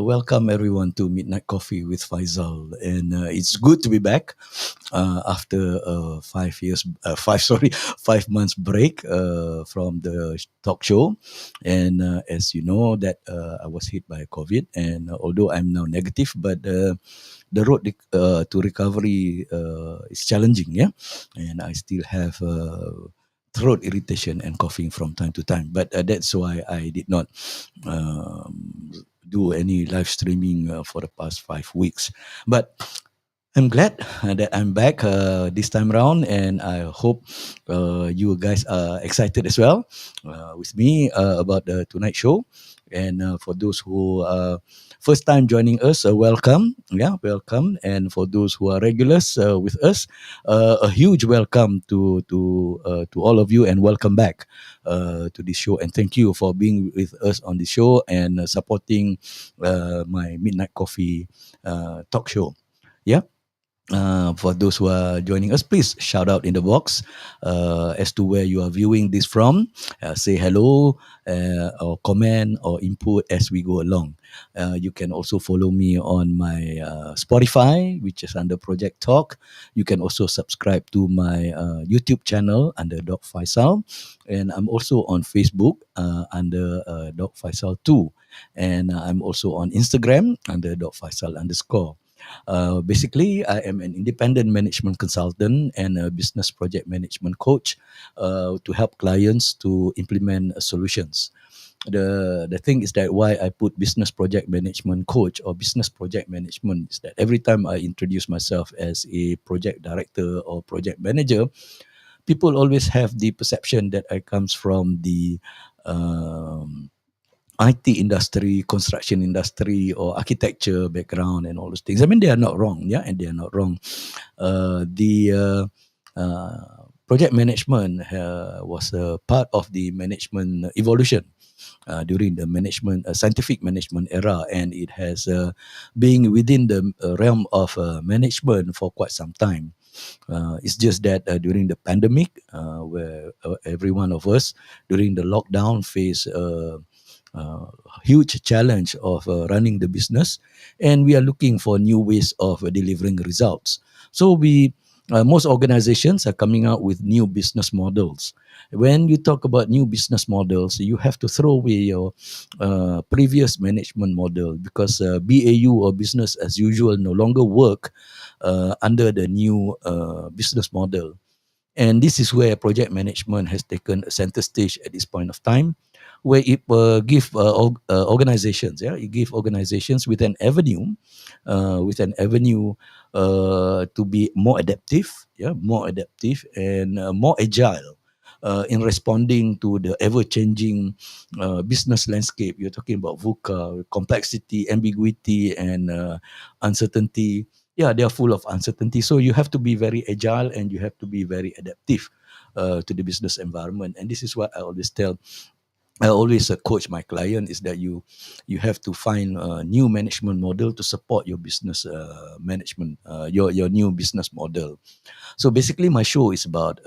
Welcome everyone to Midnight Coffee with Faisal, and it's good to be back after 5 years, 5 months break from the talk show, and as you know that I was hit by COVID, and although I'm now negative, but the road to recovery is challenging, yeah, and I still have. Throat irritation and coughing from time to time, but that's why I did not um, do any live streaming for the past 5 weeks. But I'm glad that I'm back this time around, and I hope you guys are excited as well with me about the tonight show. And for those who first time joining us, welcome, yeah, welcome. And for those who are regulars with us, a huge welcome to all of you, and welcome back to this show. And thank you for being with us on the show and supporting my Midnight Coffee talk show. Yeah. For those who are joining us, please shout out in the box as to where you are viewing this from. Say hello or comment or input as we go along. You can also follow me on my Spotify, which is under Project Talk. You can also subscribe to my YouTube channel under Doc Faisal. And I'm also on Facebook under Doc Faisal 2. And I'm also on Instagram under Doc Faisal _. Basically, I am an independent management consultant and a business project management coach to help clients to implement solutions. The thing is that why I put business project management coach or business project management is that every time I introduce myself as a project director or project manager, people always have the perception that I comes from the IT industry, construction industry, or architecture background, and all those things. I mean, they are not wrong, yeah, and they are not wrong. The project management was a part of the management evolution during the management scientific management era, and it has been within the realm of management for quite some time. It's just that during the pandemic, where every one of us during the lockdown face huge challenge of running the business, and we are looking for new ways of delivering results. So most organizations are coming out with new business models. When you talk about new business models, you have to throw away your previous management model, because BAU or business as usual no longer work under the new business model. And this is where project management has taken a center stage at this point of time, where it give organizations, yeah, it give organizations with an avenue to be more adaptive, yeah, more adaptive and more agile. In responding to the ever-changing business landscape. You're talking about VUCA, complexity, ambiguity, and uncertainty. Yeah, they are full of uncertainty. So you have to be very agile and you have to be very adaptive to the business environment. And this is what I always coach my client, is that you have to find a new management model to support your business management, your new business model. So basically, my show is about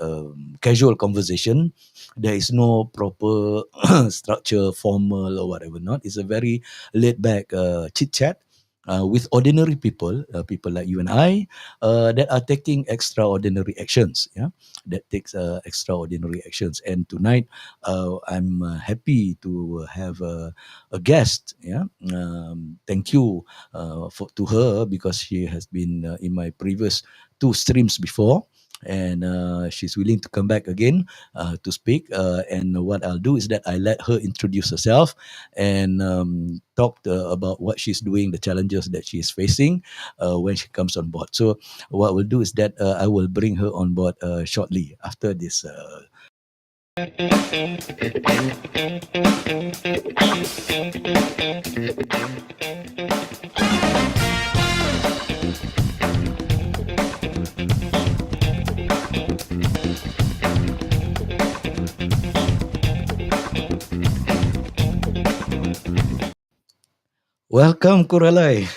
casual conversation. There is no proper structure, formal or whatever. Not. It's a very laid back chit chat. With ordinary people, people like you and I, that are taking extraordinary actions. Yeah, that takes extraordinary actions. And tonight, I'm happy to have a guest. Yeah, thank you to her, because she has been in my previous two streams before, and she's willing to come back again to speak. And what I'll do is that I let her introduce herself and talk about what she's doing, the challenges that she is facing when she comes on board. So what we'll do is that I will bring her on board shortly after this. Welcome, Kuralay.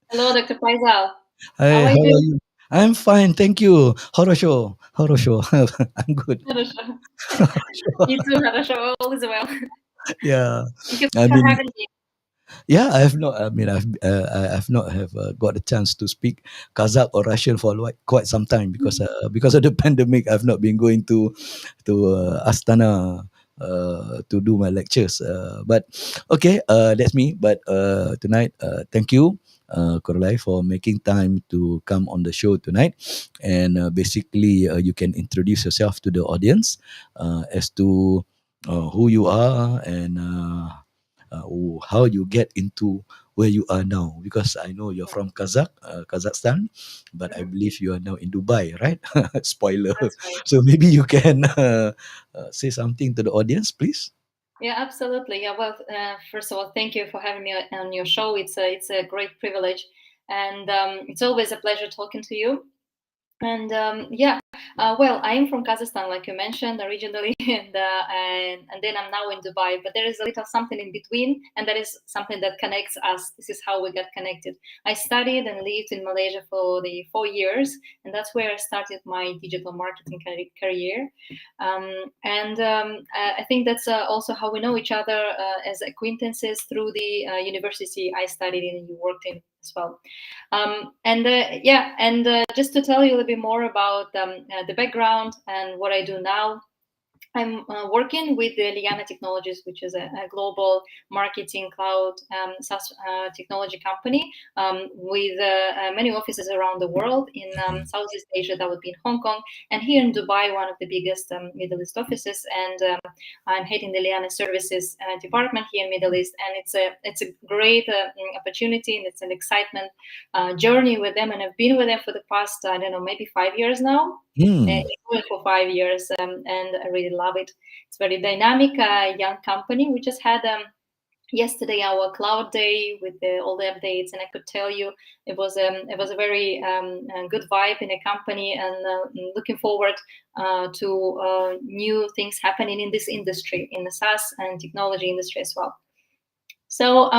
Hello, Dr. Faisal. How Hi, are how you are doing? you? I'm fine, thank you. Horosho, Horosho. I'm good. Harasha. Horosho. You too, Harasha. All is well. Yeah, Thank you I for mean, having me. yeah, I have not. I mean, I've not have got a chance to speak Kazakh or Russian for quite some time because of the pandemic. I've not been going to Astana to do my lectures. But okay, that's me. But tonight, thank you, Korlai, for making time to come on the show tonight. And basically, you can introduce yourself to the audience as to who you are and how you get into where you are now. Because I know you're from Kazakhstan, but I Mhm. believe you are now in Dubai, right? Spoiler. That's right. So maybe you can say something to the audience, please. Yeah, absolutely. Yeah. Well, first of all, thank you for having me on your show. It's a great privilege, and it's always a pleasure talking to you. And yeah, well, I am from Kazakhstan, like you mentioned originally, and then I'm now in Dubai. But there is a little something in between, and that is something that connects us. This is how we got connected. I studied and lived in Malaysia for the 4 years, and that's where I started my digital marketing career. I think that's also how we know each other as acquaintances through the university I studied in and you worked in as well. Just to tell you a little bit more about the background and what I do now, I'm working with the Liana Technologies, which is a global marketing cloud SaaS technology company with many offices around the world. In Southeast Asia, that would be in Hong Kong, and here in Dubai, one of the biggest Middle East offices. And I'm heading the Liana Services department here in Middle East, and it's a great opportunity, and it's an excitement journey with them. And I've been with them for the past I don't know, maybe 5 years now. Hmm. It's going for 5 years, and I really love it. It's very dynamic, young company. We just had yesterday our cloud day with all the updates, and I could tell you it was a very good vibe in a company, and looking forward to new things happening in this industry, in the SaaS and technology industry as well. So,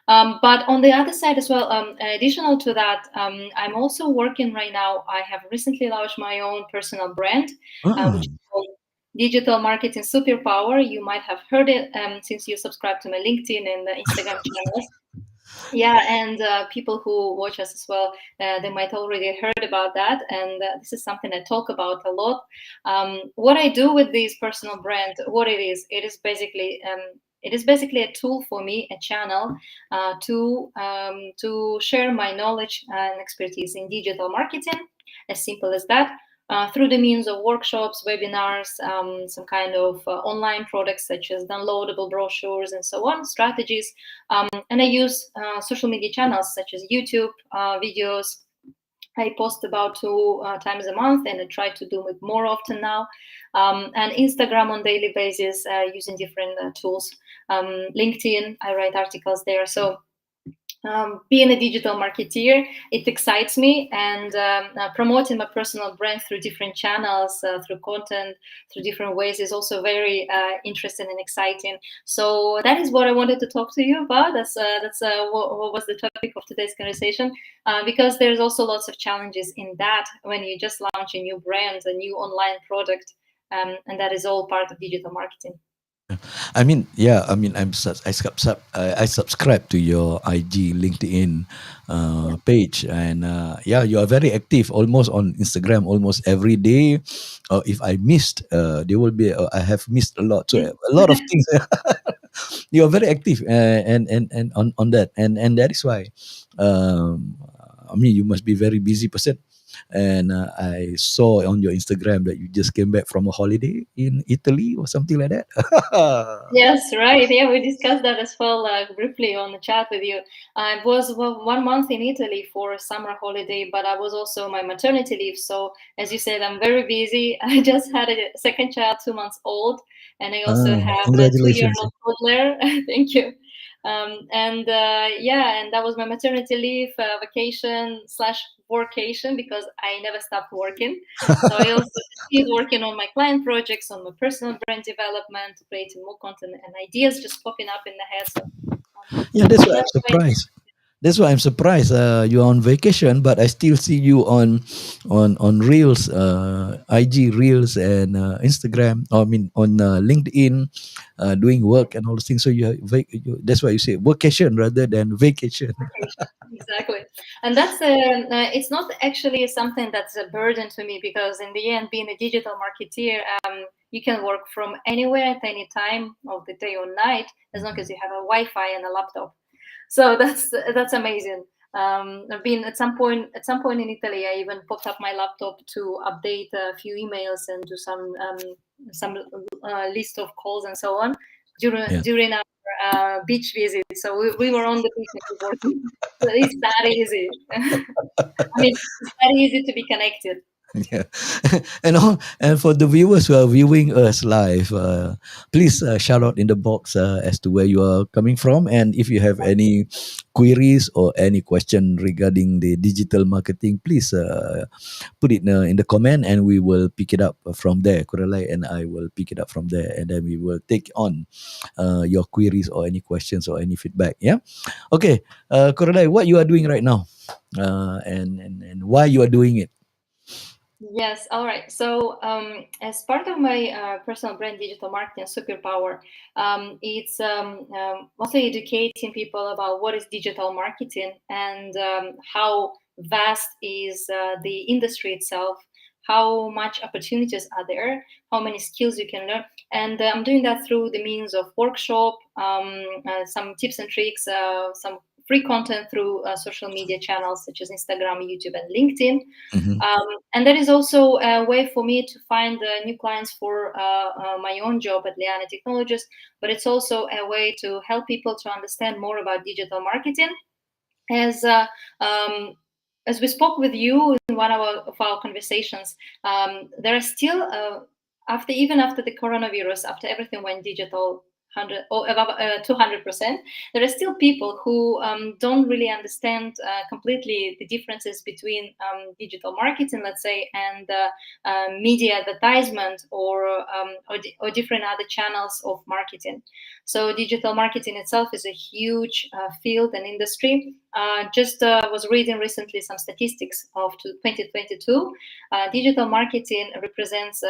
but on the other side as well, additional to that, I'm also working right now. I have recently launched my own personal brand, Ah. which is called Digital Marketing Superpower. You might have heard it since you subscribe to my LinkedIn and Instagram channels. Yeah, and people who watch us as well, they might already heard about that, and this is something I talk about a lot. What I do with this personal brand, what it is basically a tool for me, a channel to share my knowledge and expertise in digital marketing, as simple as that. Through the means of workshops, webinars, some kind of online products such as downloadable brochures and so on, strategies, and I use social media channels such as YouTube videos. I post about two times a month, and I try to do it more often now. And Instagram on daily basis using different tools. LinkedIn, I write articles there. So being a digital marketeer, it excites me, and promoting my personal brand through different channels, through content, through different ways is also very interesting and exciting. So that is what I wanted to talk to you about. What was the topic of today's conversation, because there's also lots of challenges in that when you just launch a new brand, a new online product, and that is all part of digital marketing. I mean, yeah. I mean, I subscribe to your IG, LinkedIn Yeah. page, and yeah, you are very active. Almost on Instagram, almost every day. If I missed, there will be. I have missed a lot. So a lot of things. You are very active, and on that, and that is why. Um, I mean, you must be very busy person. And I saw on your Instagram that you just came back from a holiday in Italy or something like that. Yes, right. Yeah, we discussed that as well briefly on the chat with you. I was 1 month in Italy for a summer holiday, but I was also on my maternity leave. So, as you said, I'm very busy. I just had a second child, 2 months old, and I also have a 2 year Congratulations. old toddler. Thank you. And that was my maternity leave, vacation slash workation, because I never stopped working. So I also keep working on my client projects, on my personal brand development, creating more content and ideas just popping up in the head. So Yeah, that's why I'm that's why. surprised. That's why I'm surprised. You're on vacation, but I still see you on Reels, IG Reels, and Instagram. I mean, on LinkedIn, doing work and all those things. So that's why you say vacation rather than vacation. Exactly. And it's not actually something that's a burden to me, because in the end, being a digital marketeer, you can work from anywhere at any time of the day or night, as long as you have a Wi-Fi and a laptop. So that's amazing. I've been at some point in Italy. I even popped up my laptop to update a few emails and do some list of calls and so on Yeah. during our beach visit. So we were on the beach and we were working. So it's that easy. I mean, it's that easy to be connected. Yeah. And for the viewers who are viewing us live, please shout out in the box as to where you are coming from, and if you have any queries or any question regarding the digital marketing, please put it in the comment, and we will pick it up from there. Kuralay and I will pick it up from there, and then we will take on your queries or any questions or any feedback. Yeah. Okay. Kuralay, what you are doing right now, and why you are doing it? Yes, all right. So, as part of my personal brand digital marketing superpower, it's mostly educating people about what is digital marketing, and how vast is the industry itself, how much opportunities are there, how many skills you can learn. And I'm doing that through the means of workshop, some tips and tricks, some free content through social media channels such as Instagram, YouTube, and LinkedIn. Mhm. And that is also a way for me to find new clients for my own job at Liana Technologies. But it's also a way to help people to understand more about digital marketing. As as we spoke with you in one of our conversations, there are still after the coronavirus, after everything went digital, 100 or above 200%, there are still people who don't really understand completely the differences between digital marketing, let's say, and media advertisement, or different other channels of marketing. So digital marketing itself is a huge field and industry. Just was reading recently some statistics of 2022. Digital marketing represents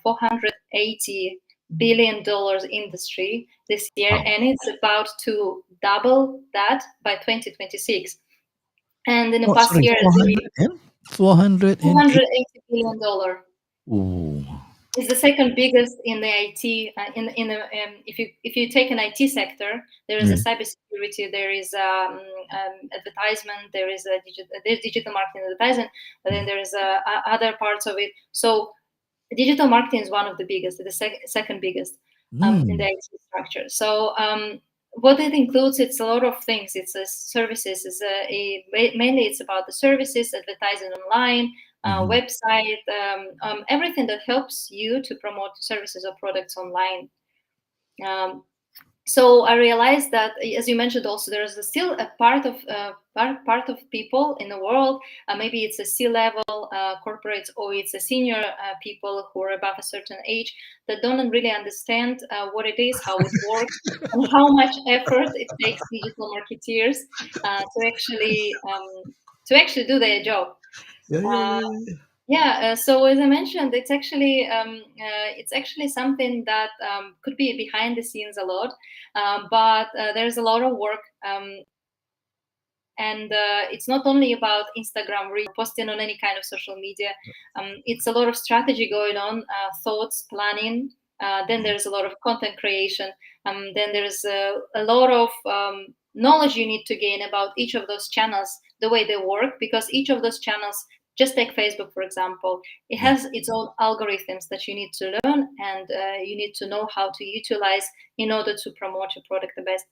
480 billion dollars industry this year, Wow. and it's about to double that by 2026. And in the Oh, past sorry, year, 480. 480 billion dollar Ooh. is the second biggest in the IT. In the if you take an IT sector, there is a Mm. cybersecurity, there is advertisement, there's digital marketing advertisement, but then there is other parts of it. So digital marketing is one of the biggest, the second biggest in the Mm. IT structure. So what it includes, it's a lot of things. It's services. Mainly it's about the services, advertising online, Mhm. website, everything that helps you to promote services or products online. Um, so I realized that, as you mentioned, also there is still a part of people in the world. Maybe it's a C-level corporates, or it's a senior people who are above a certain age, that don't really understand what it is, how it works, and how much effort it takes digital marketeers to actually do their job. Yeah, yeah, Uh, yeah, yeah. yeah, so as I mentioned, it's actually something that could be behind the scenes a lot, but there's a lot of work, and it's not only about Instagram posting on any kind of social media. It's a lot of strategy going on, thoughts, planning. Then there's a lot of content creation. Then there's a lot of knowledge you need to gain about each of those channels, the way they work, because each of those channels, just take Facebook for example, it Yeah. has its own algorithms that you need to learn, and you need to know how to utilize in order to promote your product the best.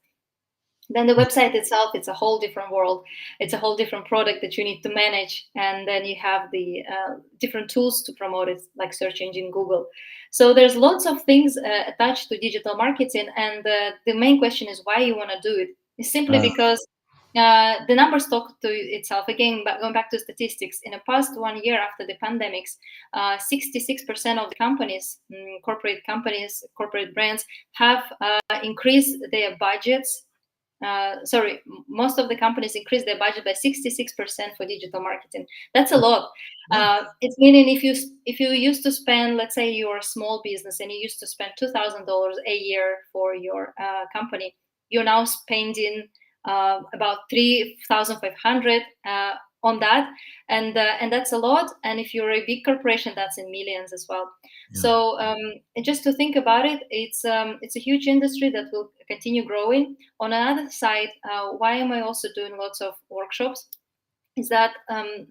Then the website itself, it's a whole different world. It's a whole different product that you need to manage, and then you have the different tools to promote it, like search engine Google. So there's lots of things attached to digital marketing, and the main question is why you want to do it. is simply Uh, because the numbers talk to itself. Again, going back to statistics, in the past 1 year after the pandemics, 66% of the companies, corporate companies, corporate brands, have increased their budgets. Sorry, most of the companies increased their budget by 66% for digital marketing. That's a lot. yeah. It's meaning if you used to spend, let's say you're a small business and you used to spend $2,000 a year for your company, you're now spending about 3,500 on that, and that's a lot. And if you're a big corporation, that's in millions as well. Yeah. So and just to think about it, it's a huge industry that will continue growing. On another side, why am I also doing lots of workshops? Is that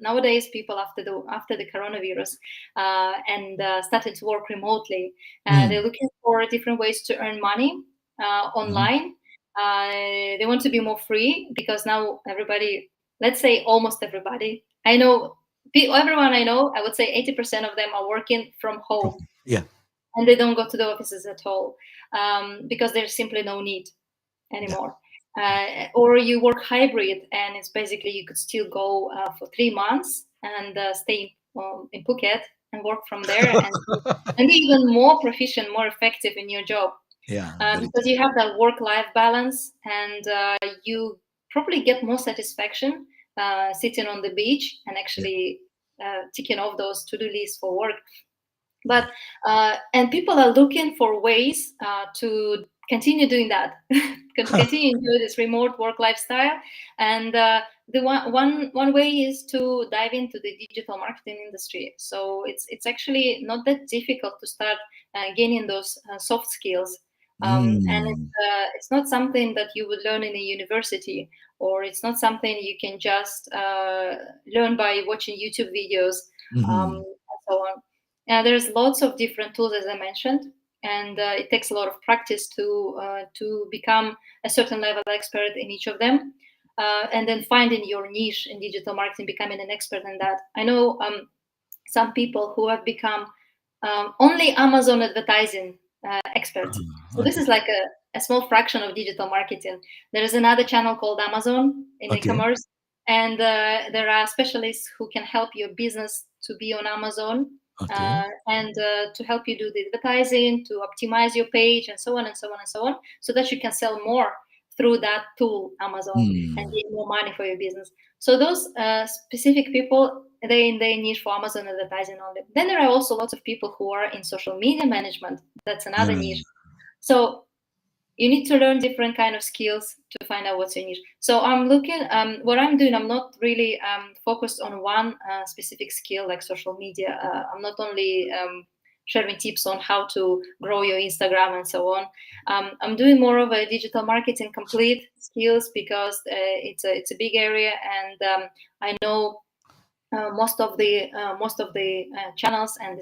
nowadays people after the coronavirus and started to work remotely, they're Mm. looking for different ways to earn money Mhm. online. They want to be more free because now everybody, let's say almost everybody, I know, everyone I know, I would say 80% of them are working from home, Yeah. and they don't go to the offices at all because there's simply no need Yeah. anymore. Or you work hybrid, and it's basically you could still go for 3 months and stay in Phuket and work from there and be even more proficient, more effective in your job Yeah. Very because true. you have that work-life balance, and you probably get more satisfaction sitting on the beach and Yeah. actually ticking off those to-do lists for work. Yeah. But and people are looking for ways to continue doing that, continue enjoy this remote work lifestyle. And the one way is to dive into the digital marketing industry. So it's actually not that difficult to start gaining those soft skills. And Mm. it's not something that you would learn in a university, or it's not something you can just learn by watching YouTube videos, Mhm. and so on. There's lots of different tools, as I mentioned, and it takes a lot of practice to become a certain level expert in each of them, and then finding your niche in digital marketing, becoming an expert in that. I know some people who have become only Amazon advertising experts. So this Okay. is like a small fraction of digital marketing. There is another channel called Amazon in Okay. e-commerce, and there are specialists who can help your business to be on Amazon Okay. and to help you do the advertising, to optimize your page, and so on and so on and so on, so that you can sell more through that tool, Amazon, and Mm. get more money for your business. So those specific people, they niche for Amazon advertising only. Then there are also lots of people who are in social media management. That's another niche. Yeah. So you need to learn different kind of skills to find out what's your niche. So I'm looking, what I'm doing, I'm not really focused on one specific skill like social media. I'm not only sharing tips on how to grow your Instagram and so on. I'm doing more of a digital marketing complete skills because it's a big area, and I know most of the channels and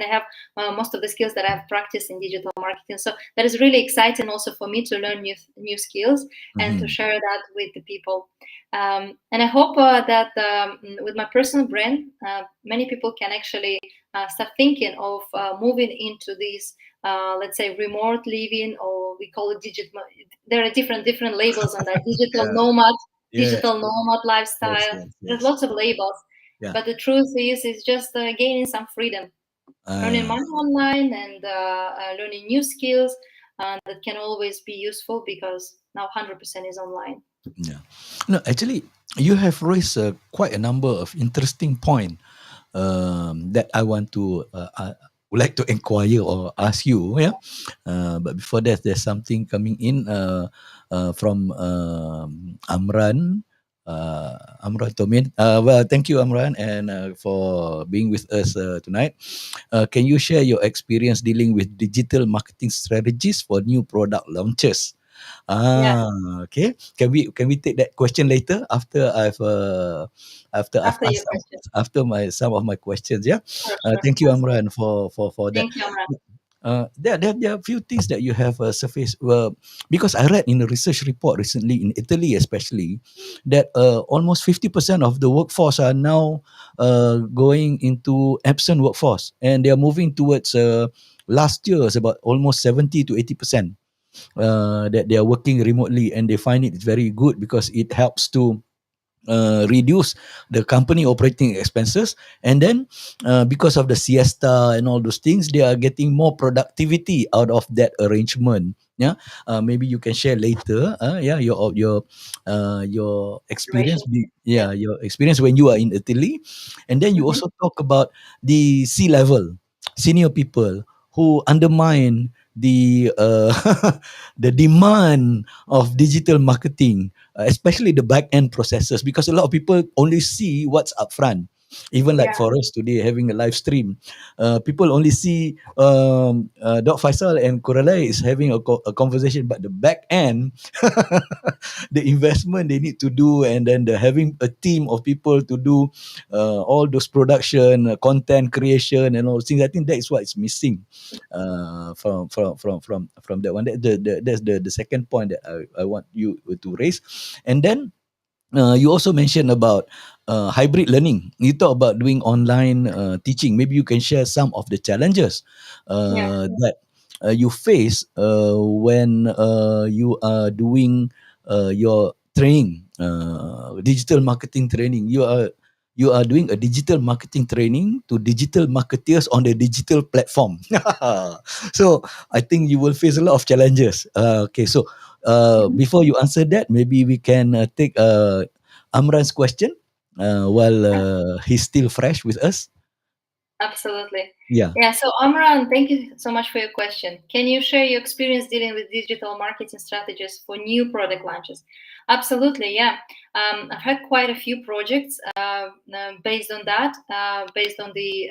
I have most of the skills that I've practiced in digital marketing. So that is really exciting also for me to learn new skills and to Mhm. share that with the people. And I hope that with my personal brand, many people can actually start thinking of moving into this, let's say, remote living, or we call it digital. There are different labels on that: digital Yeah. nomad, Yeah. Yes. lifestyle. Yes. There's Yes. lots of labels, Yeah. but the truth is, it's just gaining some freedom, earning Uh, money online, and learning new skills that can always be useful because now 100% is online. yeah. No, actually, you have raised quite a number of interesting point that I want to would like to inquire or ask you. Yeah, but before that, there's something coming in from Amran. Amran Tomin. Well, thank you, Amran, and for being with us tonight. Can you share your experience dealing with digital marketing strategies for new product launches? Yeah, Ah, okay. Can we take that question later after I've after your asked question. after my some of my questions? Yeah. Sure, sure, Thank you, absolutely. Amran, for that. Thank you, Amran. There are a few things that you have surfaced. Well, because I read in a research report recently in Italy, especially, that almost 50% of the workforce are now going into absent workforce, and they are moving towards last year is about almost 70 to 80%. that they are working remotely, and they find it very good because it helps to reduce the company operating expenses. And then because of the siesta and all those things, they are getting more productivity out of that arrangement. Yeah, maybe you can share later. Yeah, your experience. Observations. Yeah. Yeah, your experience when you are in Italy, and then you Hmm. also talk about the C level, senior people who undermine the the demand of digital marketing, especially the back end processes, because a lot of people only see what's upfront. Even like Yeah. for us today having a live stream, people only see Dr. Faisal and Kuralay is having a conversation, but the back end, the investment they need to do, and then the having a team of people to do all those production, content creation, and all those things. I think that is what is missing from that one. That's the second point that I want you to raise. And then you also mentioned about hybrid learning. You talk about doing online teaching. Maybe you can share some of the challenges Yeah. that you face when you are doing your training, digital marketing training. You are doing a digital marketing training to digital marketers on the digital platform. So I think you will face a lot of challenges. Okay, so Hmm. before you answer that, maybe we can take Amran's question while he's still fresh with us. Absolutely. Yeah. Yeah. So, Amran, thank you so much for your question. Can you share your experience dealing with digital marketing strategies for new product launches? Absolutely. Yeah. I've had quite a few projects based on that, based on the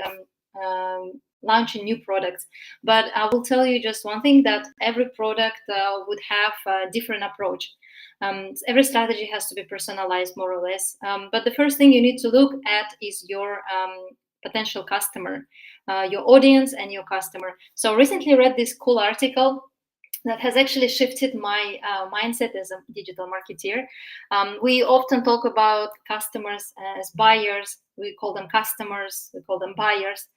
launching new products. But I will tell you just one thing, that every product would have a different approach. Every strategy has to be personalized more or less. But the first thing you need to look at is your potential customer, your audience, and your customer. So recently read this cool article that has actually shifted my mindset as a digital marketeer. We often talk about customers as buyers. We call them customers. We call them buyers.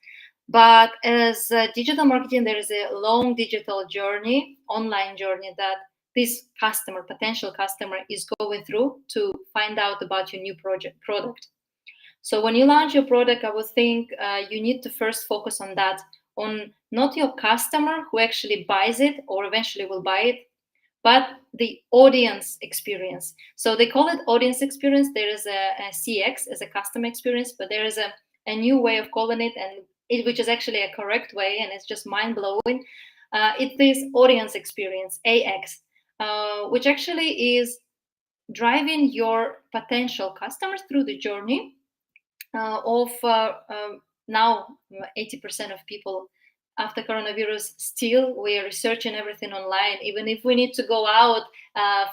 But as digital marketing, there is a long digital journey, online journey, that this customer, potential customer, is going through to find out about your new product. So when you launch your product, I would think you need to first focus on that, on not your customer who actually buys it or eventually will buy it, but the audience experience. So they call it audience experience. There is a CX as a customer experience, but there is a new way of calling it, and which is actually a correct way, and it's just mind blowing. It is audience experience, AX, which actually is driving your potential customers through the journey of now 80% of people after coronavirus, still we are researching everything online. Even if we need to go out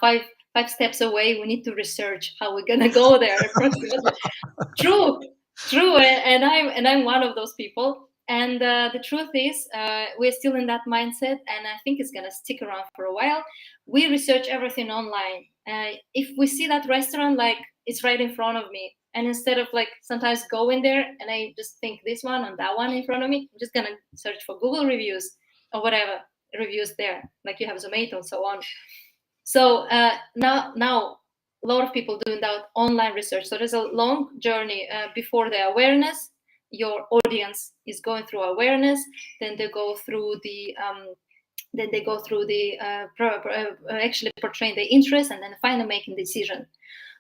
five steps away, we need to research how we're gonna go there approximately. True, true, and I'm one of those people. And the truth is, we're still in that mindset, and I think it's gonna stick around for a while. We research everything online. If we see that restaurant, like it's right in front of me, and instead of like sometimes going there and I just think this one and that one in front of me, I'm just gonna search for Google reviews or whatever reviews there, like you have Zomato and so on. So now a lot of people doing that online research. So there's a long journey before the awareness. Your audience is going through awareness, then they go through the actually portraying the interest, and then finally making decision.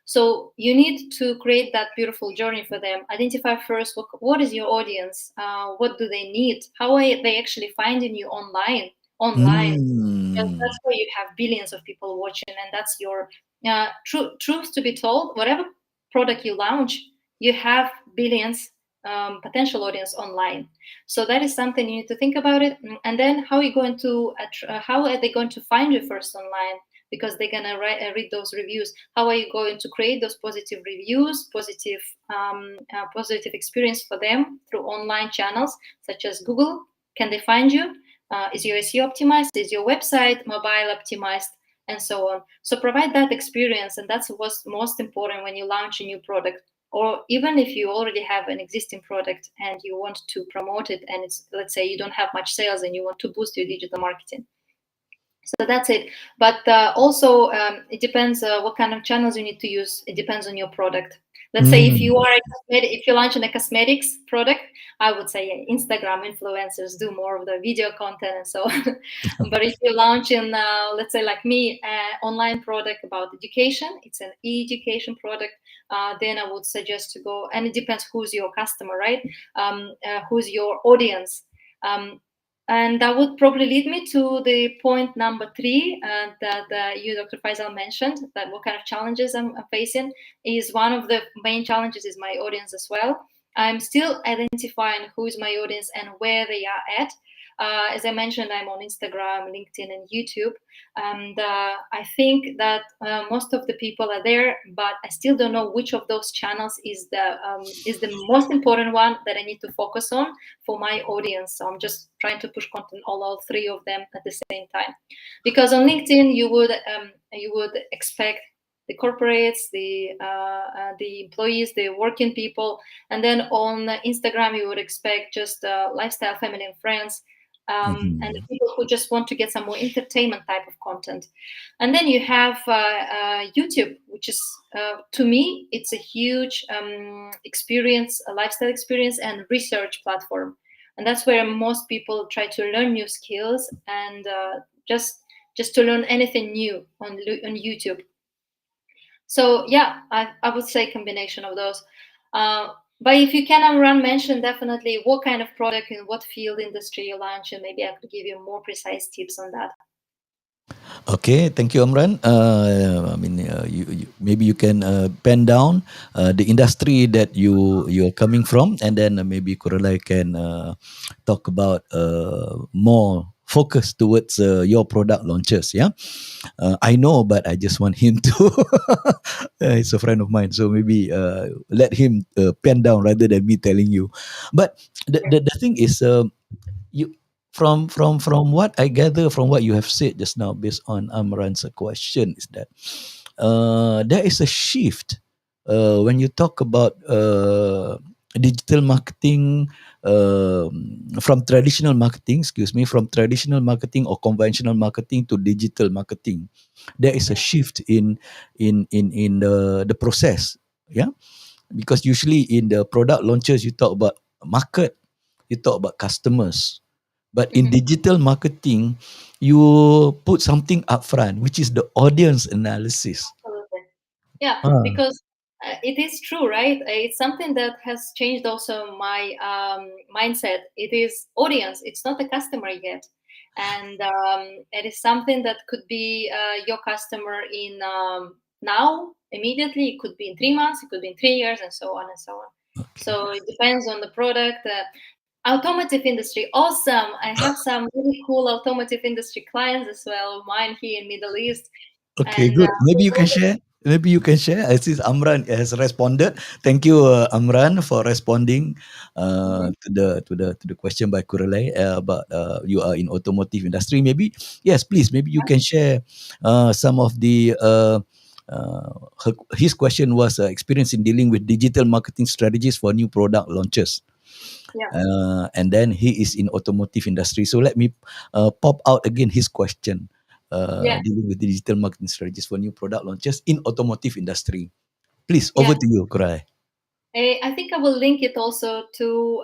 So you need to create that beautiful journey for them. Identify first what is your audience, what do they need, how are they actually finding you online. Because Mm. that's where you have billions of people watching, and that's your truth to be told. Whatever product you launch, you have billions potential audience online. So that is something you need to think about it. And then how are you going to how are they going to find you first online? Because they're gonna read those reviews. How are you going to create those positive reviews, positive experience for them through online channels such as Google? Can they find you? Is your SEO optimized? Is your website mobile optimized? And so on. So provide that experience, and that's what's most important when you launch a new product. Or even if you already have an existing product and you want to promote it, and it's, let's say, you don't have much sales and you want to boost your digital marketing. So that's it. But also, it depends what kind of channels you need to use. It depends on your product. Let's say if you Mm. are a if you're launching a cosmetics product, I would say Instagram influencers do more of the video content and so on. But if you're launching, let's say like me, online product about education, it's an e-education product. Then I would suggest to go, and it depends who's your customer, right? Who's your audience. Um, and that would probably lead me to the point number three that you, Dr. Faisal, mentioned, that what kind of challenges I'm facing is one of the main challenges is my audience as well. I'm still identifying who is my audience and where they are at. As I mentioned, I'm on Instagram, LinkedIn, and YouTube, and I think that most of the people are there, but I still don't know which of those channels is the most important one that I need to focus on for my audience. So I'm just trying to push content all three of them at the same time, because on LinkedIn you would expect the corporates, the employees, the working people, and then on Instagram you would expect just lifestyle, family, and friends. And the Mhm. people who just want to get some more entertainment type of content. And then you have YouTube, which is, to me, it's a huge experience, a lifestyle experience and research platform. And that's where most people try to learn new skills and just to learn anything new on YouTube. So yeah, I would say combination of those. But if you can, run mention definitely what kind of product in what field industry you launch, and maybe I could give you more precise tips on that. Okay, thank you, Amran. I mean, maybe you can pen down the industry that you're coming from, and then maybe Kuralay can talk about more focus towards your product launches. Yeah, I know, but I just want him to. He's a friend of mine, so maybe let him pen down rather than me telling you. But the thing is, you from what I gather from what you have said just now, based on Amran's question, is that there is a shift when you talk about digital marketing, from traditional marketing, excuse me, from traditional marketing or conventional marketing to digital marketing. There is a Yeah. shift in the process. Yeah, because usually in the product launches you talk about market, you talk about customers, but in Mhm. digital marketing, you put something upfront, which is the audience analysis. Absolutely. Yeah, Ah, because it is true, right? It's something that has changed also my mindset. It is audience, it's not the customer yet. And it is something that could be your customer in now, immediately. It could be in 3 months, it could be in 3 years, and so on and so on. okay. So it depends on the product. Automotive industry, awesome. I have some really cool automotive industry clients as well, mine here in Middle East. Okay, And good. Maybe you can share. Maybe you can share. Since Amran has responded, thank you, Amran, for responding Mhm. to the question by Kuralay about you are in automotive industry. Maybe yes, please. Maybe you can share some of the. His question was experience in dealing with digital marketing strategies for new product launches, Yeah, and then he is in automotive industry. So let me pop out again his question, yeah, dealing with digital marketing strategies for new product launches in automotive industry. Please, over yeah. to you, Kurai. I think I will link it also to.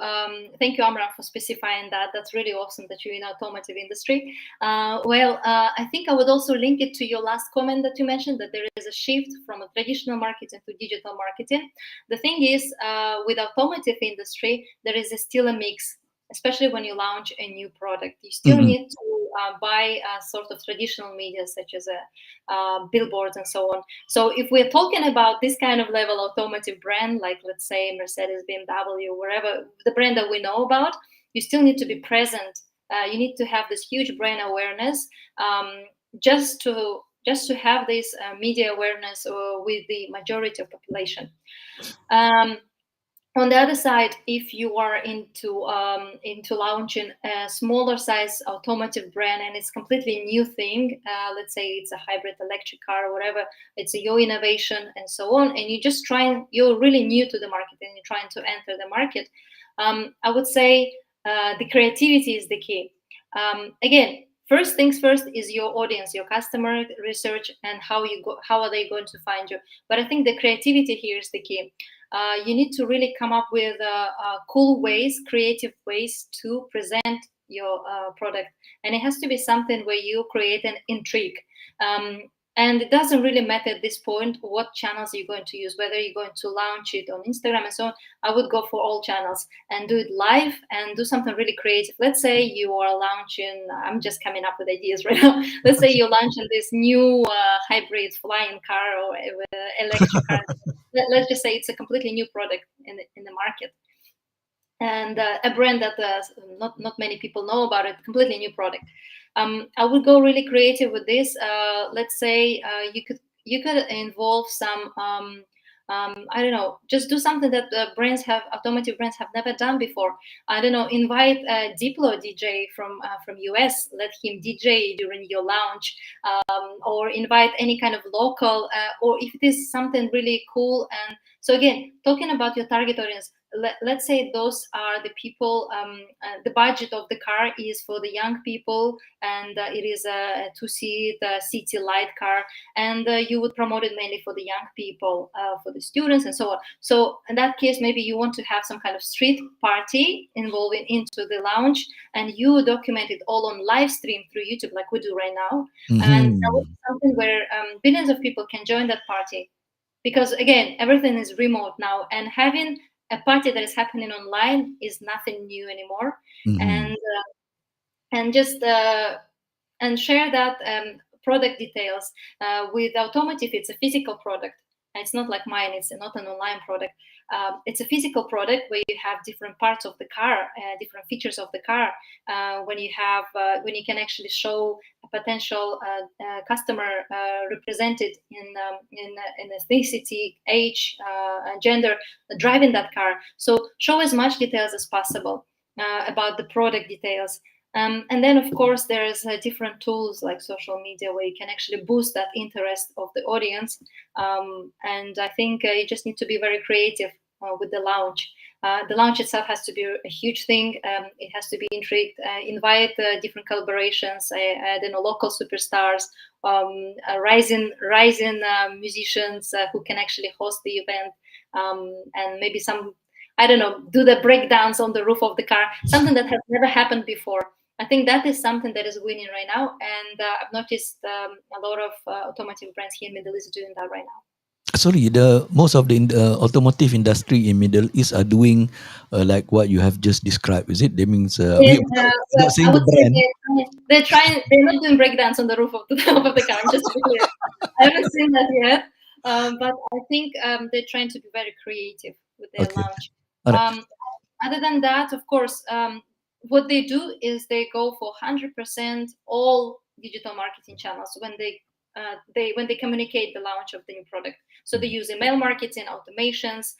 Thank you, Amra, for specifying that. That's really awesome that you're in automotive industry. I think I would also link it to your last comment that you mentioned, that there is a shift from a traditional marketing to digital marketing. The thing is, with automotive industry, there is still a mix. Especially when you launch a new product, you still Mm-mm. need to buy sort of traditional media such as billboards and so on. So if we're talking about this kind of level automotive brand, like let's say Mercedes, BMW, wherever the brand that we know about, you still need to be present. You need to have this huge brand awareness, just to have this media awareness with the majority of population. Um, on the other side, if you are into launching a smaller size automotive brand and it's completely new thing, let's say it's a hybrid electric car or whatever, it's a your innovation and so on, and you're really new to the market and you're trying to enter the market, I would say the creativity is the key. Again, first things first is your audience, your customer research, and how are they going to find you. But I think the creativity here is the key. You need to really come up with cool ways, creative ways to present your product, and it has to be something where you create an intrigue. um, and it doesn't really matter at this point what channels you're going to use, whether you're going to launch it on Instagram and so on. I would go for all channels and do it live and do something really creative. Let's say you are launching, I'm just coming up with ideas right now. Let's say you're launching this new hybrid flying car or electric car. Let's just say it's a completely new product in the market, and a brand that not many people know about it, completely new product. I would go really creative with this. Let's say you could involve some I don't know, just do something that automotive brands have never done before. I don't know, invite a Diplo DJ from US, let him DJ during your launch, or invite any kind of local, or if it is something really cool. And so again, talking about your target audience, let's say those are the people, the budget of the car is for the young people, and it is a two-seat city light car, and you would promote it mainly for the young people, for the students and so on. So in that case, maybe you want to have some kind of street party involving into the launch, and you document it all on live stream through YouTube like we do right now. And that would be Mm-hmm. something where billions of people can join that party, because again, everything is remote now, and having a party that is happening online is nothing new anymore. Mm-hmm. And just and share that product details. With automotive, it's a physical product. It's not like mine, it's not an online product. It's a physical product where you have different parts of the car, different features of the car. When you can actually show a potential customer represented in ethnicity, age, gender, driving that car. So show as much details as possible about the product details. And then, of course, there's different tools like social media where you can actually boost that interest of the audience. And I think you just need to be very creative with the launch. The launch itself has to be a huge thing. It has to be intrigued. Invite different collaborations. I don't know, local superstars, rising musicians who can actually host the event, and maybe some, I don't know, do the breakdance on the roof of the car, something that has never happened before. I think that is something that is winning right now, and I've noticed a lot of automotive brands here in Middle East doing that right now. Sorry, the most of the automotive industry in Middle East are doing like what you have just described. Is it? That means Yeah, without well, I saying the would say brand. they're trying. They're not doing breakdance on the roof of the top of the car. Just to be clear, I haven't seen that yet. But I think they're trying to be very creative with their Okay. launch. All right. Um, Other than that, of course, what they do is they go for 100% all digital marketing channels when they communicate the launch of the new product. So they use email marketing, automations,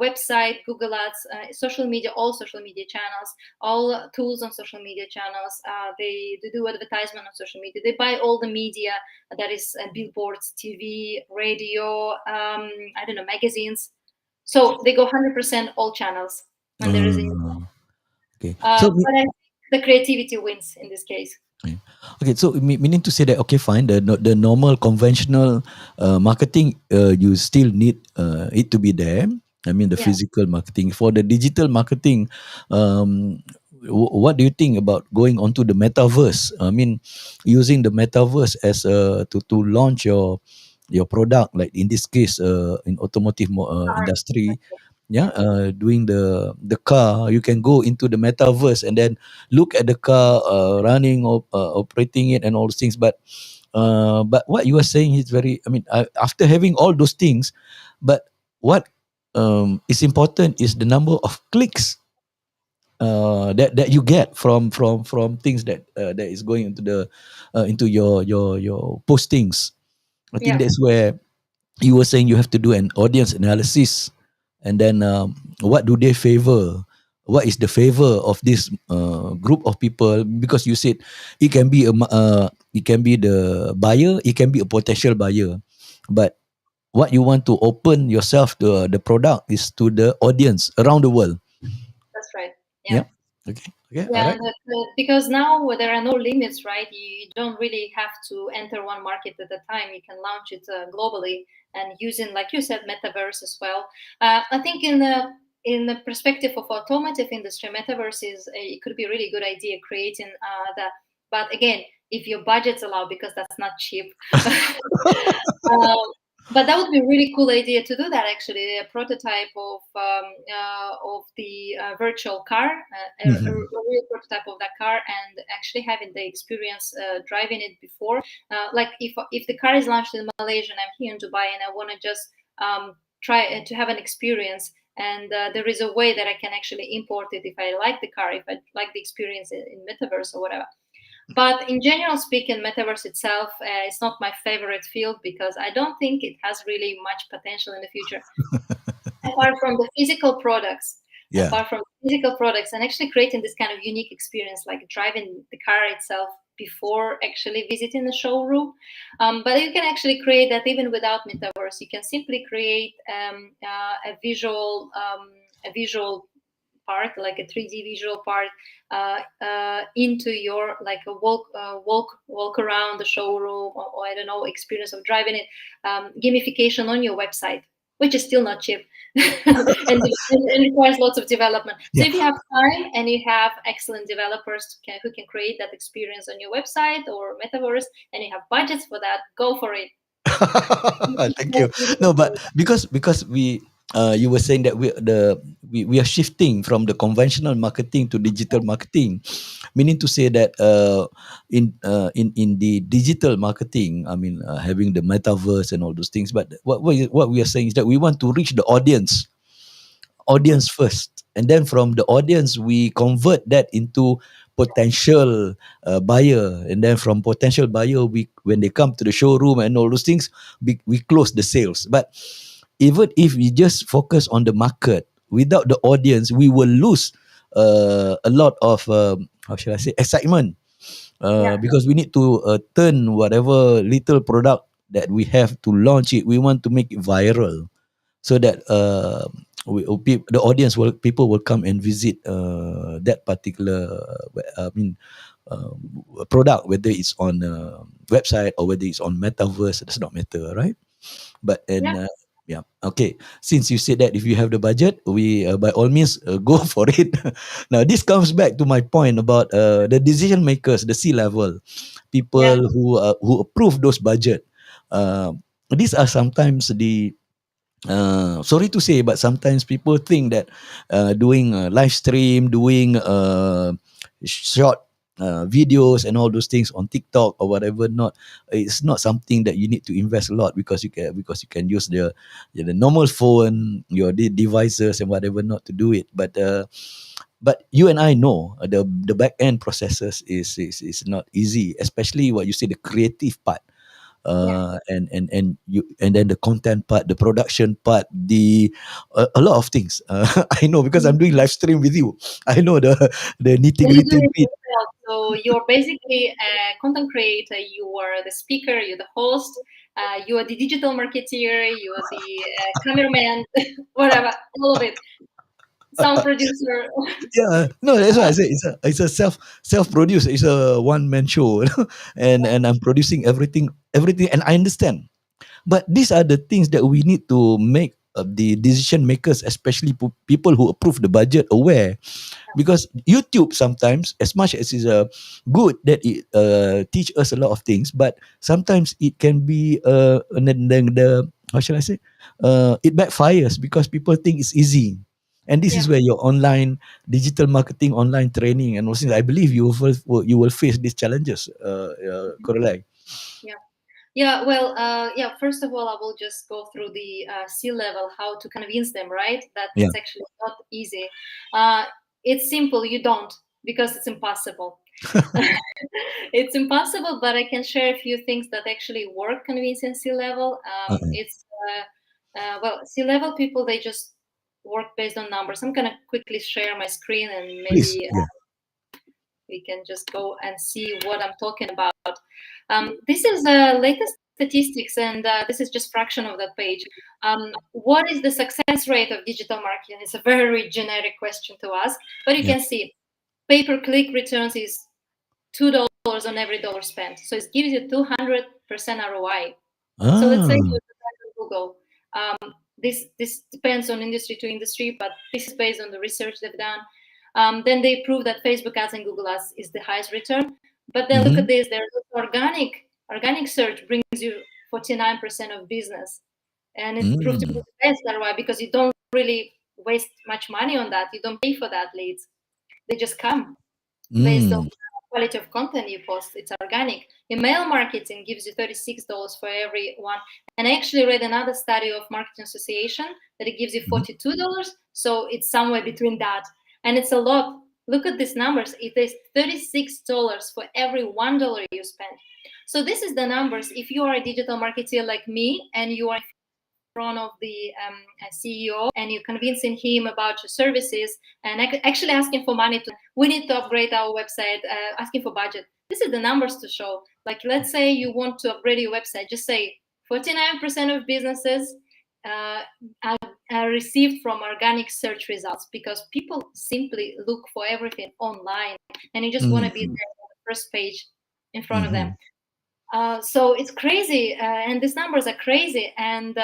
website, Google Ads, social media, all social media channels, all tools on social media channels. They do advertisement on social media. They buy all the media that is billboards, TV, radio, I don't know, magazines. So they go 100% all channels when there is a new. Uh, okay. So But I think the creativity wins in this case. yeah. Okay, so meaning to say that okay, fine, the normal conventional marketing, you still need it to be there. I mean, the Yeah. physical marketing. For the digital marketing, what do you think about going onto the metaverse? I mean, using the metaverse as to launch your product, like in this case, in automotive industry, yeah, Yeah. doing the car, you can go into the metaverse and then look at the car running or operating it and all those things. But what you are saying is very, I mean, after having all those things, but what is important is the number of clicks that you get from things that is going into the into your postings. I think Yeah. that's where you were saying you have to do an audience analysis, and then what do they favor, what is the favor of this group of people, because you said it can be it can be the buyer, it can be a potential buyer, but what you want to open yourself to the product is to the audience around the world. That's right. Yeah. Yeah. Okay. Okay. All Yeah, right. because now there are no limits, right? You don't really have to enter one market at a time. You can launch it globally and using, like you said, metaverse as well. I think in the perspective of automotive industry, metaverse is it could be a really good idea creating that. But again, if your budgets allow, because that's not cheap. Um, but that would be a really cool idea to do that. Actually, a prototype of the virtual car, a Mhm. real prototype of that car, and actually having the experience driving it before. Like if the car is launched in Malaysia and I'm here in Dubai and I want to just try to have an experience. And there is a way that I can actually import it if I like the car, if I like the experience in metaverse or whatever. But in general speaking, metaverse itself is not my favorite field because I don't think it has really much potential in the future. Apart from the physical products, Yeah. and actually creating this kind of unique experience, like driving the car itself before actually visiting the showroom. But you can actually create that even without metaverse. You can simply create a visual part, like a 3D visual part, into your like a walk around the showroom, or I don't know, experience of driving it, gamification on your website, which is still not cheap and requires lots of development. So Yeah. if you have time and you have excellent developers who can create that experience on your website or metaverse, and you have budgets for that, go for it. Thank you. No, but because you were saying that we are shifting from the conventional marketing to digital marketing, meaning to say that in the digital marketing, I mean, having the metaverse and all those things. But what we are saying is that we want to reach the audience first, and then from the audience we convert that into potential buyer, and then from potential buyer, we when they come to the showroom and all those things, we close the sales. But even if we just focus on the market without the audience, we will lose a lot of how should I say, excitement, Yeah, because we need to turn whatever little product that we have to launch it, we want to make it viral, so that the audience will people will come and visit that particular I mean product, whether it's on a website or whether it's on metaverse. Does not matter, right? But yeah, and yeah, okay, since you said that if you have the budget, we by all means go for it. Now this comes back to my point about the decision makers, the C level yeah, people who approve those budget. uh, these are sometimes the sorry to say, but sometimes people think that doing a live stream, doing short videos and all those things on TikTok or whatever, not it's not something that you need to invest a lot, because you can use the normal phone, your devices and whatever, not to do it. But you and I know the back end processes is not easy, especially what you say, the creative part, yeah. and you and then the content part, the production part, the a lot of things. I know because I'm doing live stream with you. I know the nitty Yeah, you do gritty it bit. yourself. So you're basically a content creator. You are the speaker. You're the host. You are the digital marketeer. You are the cameraman. Whatever, all of it. Sound producer. Yeah, no, that's why I say it's a self produced. It's a one man show, and I'm producing everything, and I understand. But these are the things that we need to make the decision makers, especially people who approve the budget, aware. Because YouTube sometimes, as much as it's good that it teach us a lot of things, but sometimes it can be the how shall I say, it backfires because people think it's easy. And this is Yeah, where your online digital marketing, online training, and those things, I believe you will face these challenges, Kuralay. yeah. Yeah, well, yeah. First of all, I will just go through the C level, how to convince them, right? That Yeah. it's actually not easy. Uh, it's simple. You don't, because it's impossible. It's impossible, but I can share a few things that actually work convincing C level. Uh-uh. Well, C level people, they just work based on numbers. I'm gonna quickly share my screen and Please. maybe Yeah. we can just go and see what I'm talking about. This is the latest statistics, and this is just fraction of that page. What is the success rate of digital marketing? It's a very generic question to ask, but you Yeah. can see. pay-per-click returns is $2 on every dollar spent. So it gives you 200% ROI. So let's say Ah. you advertise on Google. This depends on industry to industry, but this is based on the research they've done. Then they prove that Facebook ads and Google ads is the highest return. But then look Mm-hmm. at this: there's organic search brings you 49% of business, and it proved to be Mm. the best ROI because you don't really waste much money on that. You don't pay for that leads; they just come based on Mm. quality of content you post. It's organic. Email marketing gives you $36 for every one. And I actually read another study of Marketing Association that it gives you Mm-hmm. $42. So it's somewhere between that. And it's a lot. Look at these numbers. It is $36 for every $1 you spend. So this is the numbers. If you are a digital marketer like me and you are front of the CEO and you're convincing him about your services and actually asking for money to, we need to upgrade our website, asking for budget. This is the numbers to show. Like, let's say you want to upgrade your website, just say 49% of businesses uh, are received from organic search results because people simply look for everything online and you just want to be Mm-hmm. there on the first page in front of them. Mm-hmm. So it's crazy, and these numbers are crazy. And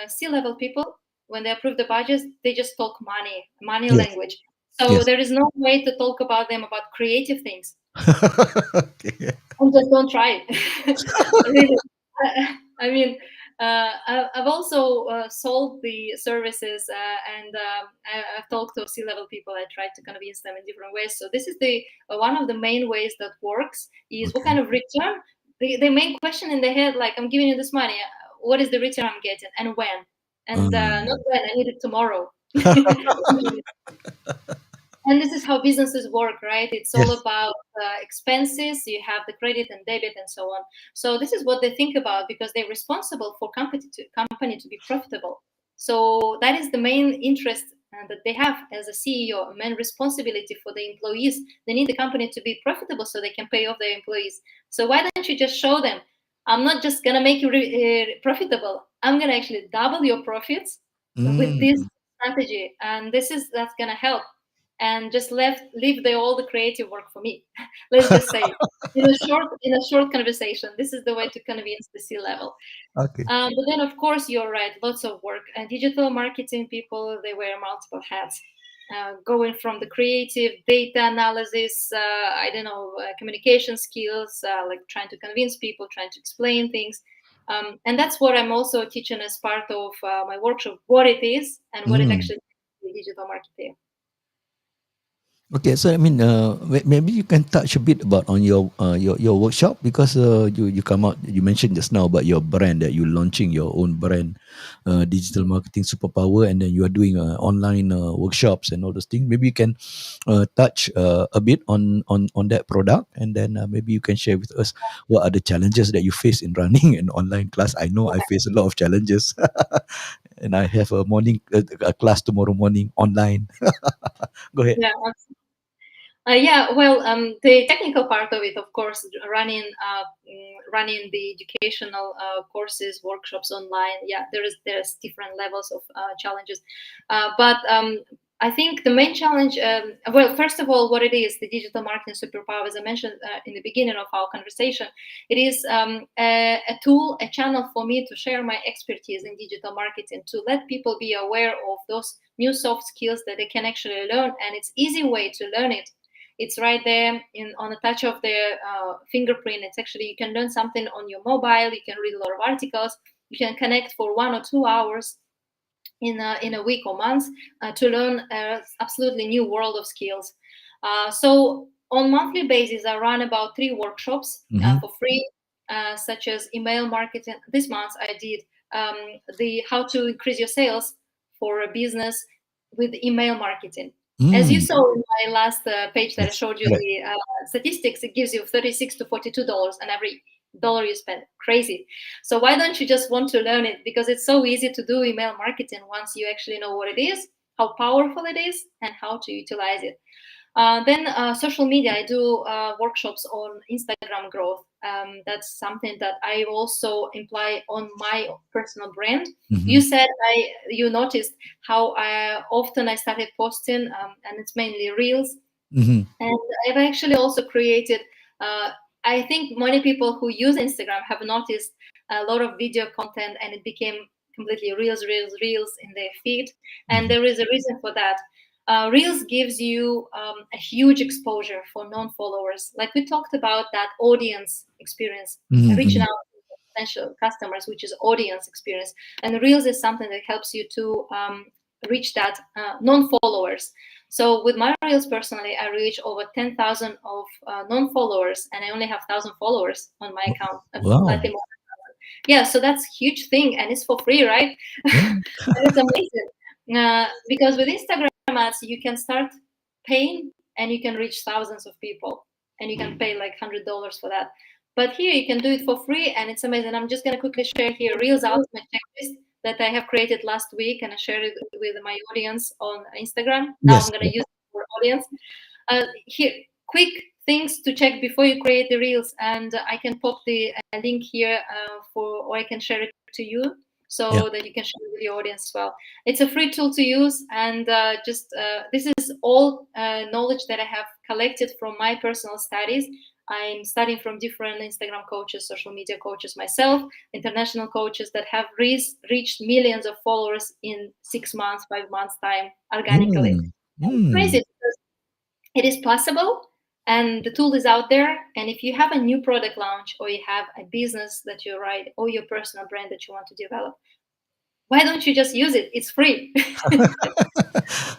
C-level people, when they approve the budgets, they just talk money Yes. language. So Yes. there is no way to talk about them about creative things. Okay. And just don't try it. Really. I mean, I've also sold the services, and I've talked to C-level people. I tried to convince them in different ways. So this is the one of the main ways that works is what Okay. kind of return. The main question in their head, like, I'm giving you this money. What is the return I'm getting, and when? And not when. I need it tomorrow. And this is how businesses work, right? It's all Yes. about expenses. You have the credit and debit and so on. So this is what they think about because they're responsible for company to be profitable. So that is the main interest that they have as a CEO, main responsibility for the employees. They need the company to be profitable so they can pay off their employees. So why don't you just show them, I'm not just gonna make you profitable, I'm gonna actually double your profits with Mm. this strategy, and that's gonna help, and just left leave all the creative work for me. Let's just say in a short conversation, this is the way to convince the C-level. Okay. But then, of course, you're right, lots of work. And digital marketing people, they wear multiple hats, going from the creative data analysis, I don't know, communication skills, like trying to convince people, trying to explain things. And that's what I'm also teaching as part of my workshop, what it is and what it Mm. actually is to be digital marketing. Okay, so I mean, maybe you can touch a bit about on your workshop because you come out, you mentioned just now about your brand that you're launching your own brand, digital marketing superpower, and then you are doing online workshops and all those things. Maybe you can touch a bit on that product, and then maybe you can share with us what are the challenges that you face in running an online class. I know I face a lot of challenges, and I have a class tomorrow morning online. Go ahead. Yeah, yeah, well, the technical part of it, of course, running the educational courses, workshops online. Yeah, there's different levels of challenges, but I think the main challenge, well, first of all, what it is, the digital marketing superpower, as I mentioned in the beginning of our conversation, it is a tool, a channel for me to share my expertise in digital marketing, to let people be aware of those new soft skills that they can actually learn, and it's easy way to learn it. It's right there on the touch of their fingerprint. It's actually, you can learn something on your mobile. You can read a lot of articles. You can connect for 1 or 2 hours in a week or month to learn absolutely new world of skills. So on monthly basis, I run about 3 workshops Mm-hmm. for free, such as email marketing. This month I did the how to increase your sales for a business with email marketing. As you Mm. saw in my last page that I Yes, showed you correct. the statistics, it gives you $36 to $42 and every dollar you spend. Crazy. So why don't you just want to learn it? Because it's so easy to do email marketing once you actually know what it is, how powerful it is, and how to utilize it. Then social media, I do workshops on Instagram growth. That's something that I also imply on my personal brand. Mm-hmm. You said you noticed how often I started posting, and it's mainly reels. Hmm. And I've actually also created, uh, I think many people who use Instagram have noticed a lot of video content, and it became completely reels, reels, reels in their feed. And Hmm. there is a reason for that. Reels gives you a huge exposure for non-followers. Like we talked about that audience experience, reaching Hmm. out to potential customers, which is audience experience. And Reels is something that helps you to reach that non-followers. So with my reels personally, I reach over 10,000 of non-followers, and I only have 1,000 followers on my account, Wow. slightly more. Yeah, so that's a huge thing, and it's for free, right? Yeah. And it's amazing because with Instagram ads, you can start paying, and you can reach thousands of people, and you can pay like $100 for that. But here you can do it for free, and it's amazing. I'm just gonna quickly share here Reels Ultimate Checklist that I have created last week, and I shared it with my audience on Instagram. Now I'm Yes. gonna Yeah. use it for audience. Here, quick things to check before you create the reels, and I can pop the link here for, or I can share it to you Yeah. so that you can share it with your audience as well. It's a free tool to use, and just this is all knowledge that I have collected from my personal studies. I'm studying from different Instagram coaches, social media coaches myself, international coaches that have reached millions of followers in 6 months, 5 months time organically. Mm. It's Mm. crazy because it is possible, and the tool is out there. And if you have a new product launch, or you have a business that you write, or your personal brand that you want to develop, why don't you just use it? It's free.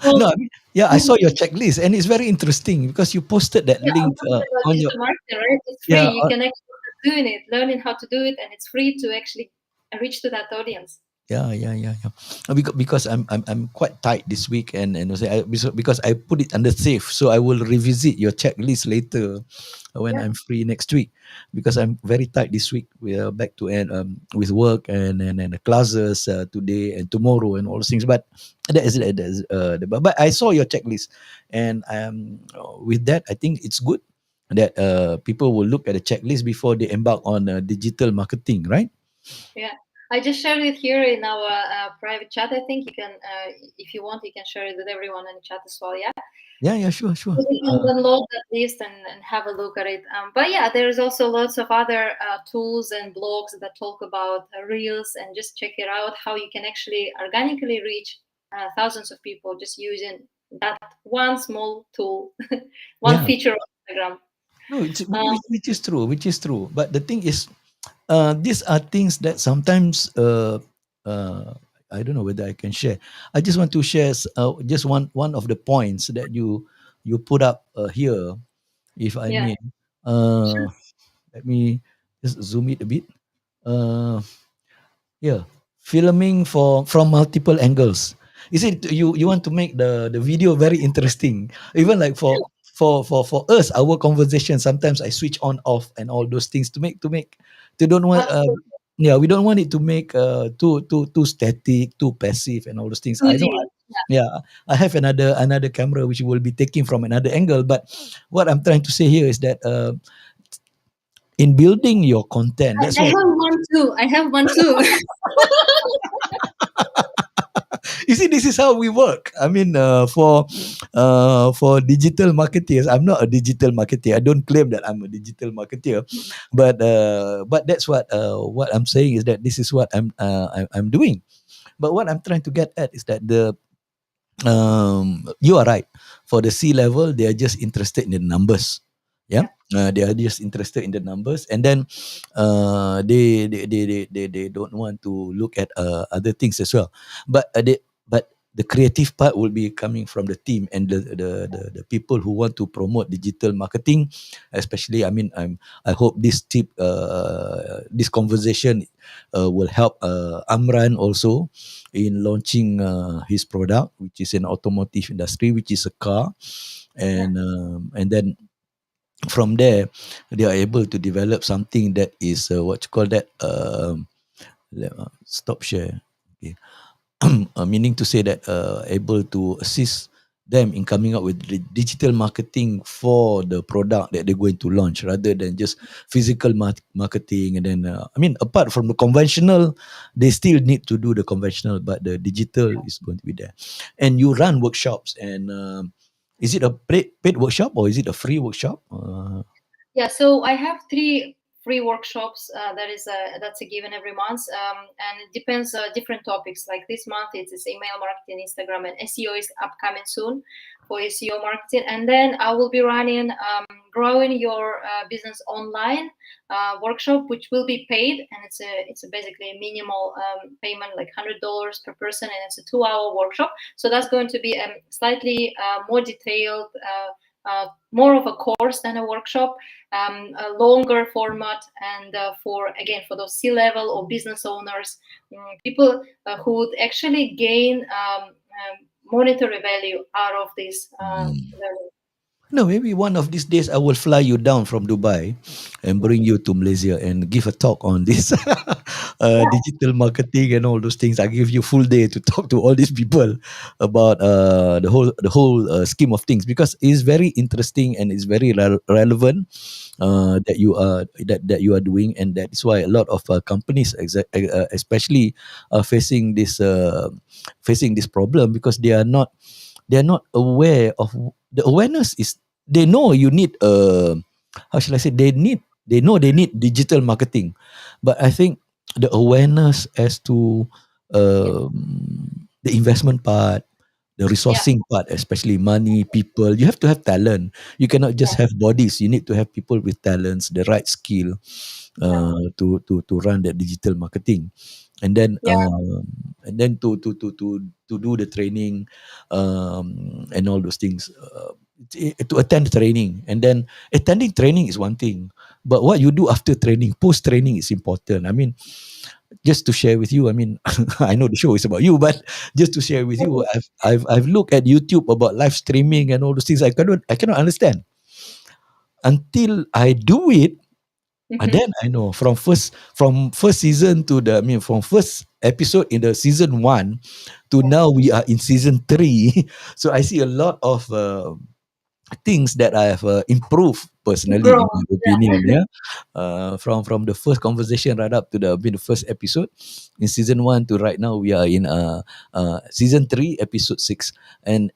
No, So I mean, yeah, I saw your checklist, and it's very interesting because you posted that yeah, I'm link talking about on your, digital marketing, right? It's free. yeah, You can actually start doing it, learning how to do it, and it's free to actually reach to that audience. yeah, yeah, yeah, yeah. Because I'm quite tight this week, and also because I put it under safe, so I will revisit your checklist later when Yeah, I'm free next week, because I'm very tight this week. We are back to end with work and the classes today and tomorrow and all those things. But that is but I saw your checklist, and with that I think it's good that people will look at the checklist before they embark on digital marketing, right? yeah. I just shared it here in our private chat. I think you can, if you want, you can share it with everyone in the chat as well. Yeah. Yeah, yeah, sure, sure. So we can download that list and have a look at it. But yeah, there's also lots of other tools and blogs that talk about reels, and just check it out how you can actually organically reach thousands of people just using that one small tool, one Yeah. feature of Instagram. No, it's, Um, which is true, which is true. But the thing is, these are things that sometimes uh, I don't know whether I can share. I just want to share just one of the points that you put up here, if I yeah, may. sure. Uh, Let me just zoom it a bit. Uh, yeah, filming from multiple angles. You see, you want to make the video very interesting. Even like for us, our conversation, sometimes I switch on off and all those things to don't want Absolutely. yeah, we don't want it to make too static, too passive and all those things. I know 2D. yeah, I have another camera which will be taking from another angle, but what I'm trying to say here is that in building your content, that's I why. have one too. I have one too. You see, this is how we work. I mean, for digital marketers, I'm not a digital marketer. I don't claim that I'm a digital marketer, but that's what I'm saying is that this is what I'm doing. But what I'm trying to get at is that you are right. For the C level, they are just interested in the numbers. Yeah, Yeah. they are just interested in the numbers, and then they don't want to look at other things as well. But the creative part will be coming from the team and the people who want to promote digital marketing, especially. I mean, I hope this conversation will help Amran also in launching his product, which is an automotive industry, which is a car, Yeah. and then from there they are able to develop something that is what you call that. Stop share. Okay. Meaning to say that able to assist them in coming up with the digital marketing for the product that they're going to launch, rather than just physical marketing. And then I mean, apart from the conventional, they still need to do the conventional, but the digital is going to be there. And you run workshops, and Is it a paid workshop or is it a free workshop? Yeah, so I have three free workshops. That's a given every month, and it depends different topics. Like this month, it's email marketing, Instagram, and SEO is upcoming soon for SEO marketing. And then I will be running growing your business online workshop, which will be paid, and it's basically a minimal payment, like $100 per person, and it's a 2-hour workshop. So that's going to be slightly more detailed. More of a course than a workshop, a longer format, and for those C-level or business owners, people who would actually gain monetary value out of this learning. No, maybe one of these days I will fly you down from Dubai and bring you to Malaysia and give a talk on this digital marketing and all those things. I give you full day to talk to all these people about the whole scheme of things, because it's very interesting and it's very relevant that you are doing, and that is why a lot of companies, especially, are facing this problem, because they are not aware of the awareness is they know you need how shall I say, they know they need digital marketing, but I think the awareness as to Yeah, the investment part, the yeah, resourcing part, especially money, people, you have to have talent. You cannot just yeah, have bodies. You need to have people with talents, the right skill, yeah, to run that digital marketing, and then yeah, to do the training, and all those things, to attend training, and then attending training is one thing, but what you do after training, post training, is important. I mean, just to share with you, I mean, I know the show is about you, but just to share with you, I've looked at YouTube about live streaming and all those things. I cannot understand until I do it. And hmm, then I know, from first season to the I mean from first episode in the season 1 to yeah. now we are in season 3. So I see a lot of things that I have improved personally, in Grow. my Yeah. opinion. Yeah, from the first conversation right up to the first episode in season 1 to right now we are in season 3, episode 6, and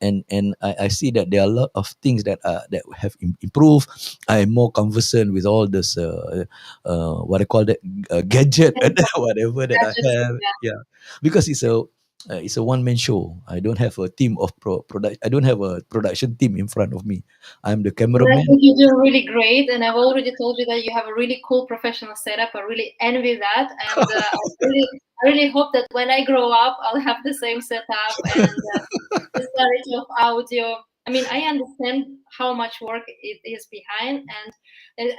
I see that there are a lot of things that have improved. I am more conversant with all this what I call that gadget and whatever that I Gadgets. have. Yeah, because it's a one man show. I don't have a team of product. I don't have a production team in front of me. I'm the But I cameraman. think you're doing really great, and I've already told you that you have a really cool professional setup. I really envy that, and I really hope that when I grow up, I'll have the same setup and this quality of audio. I mean, I understand how much work it is behind, and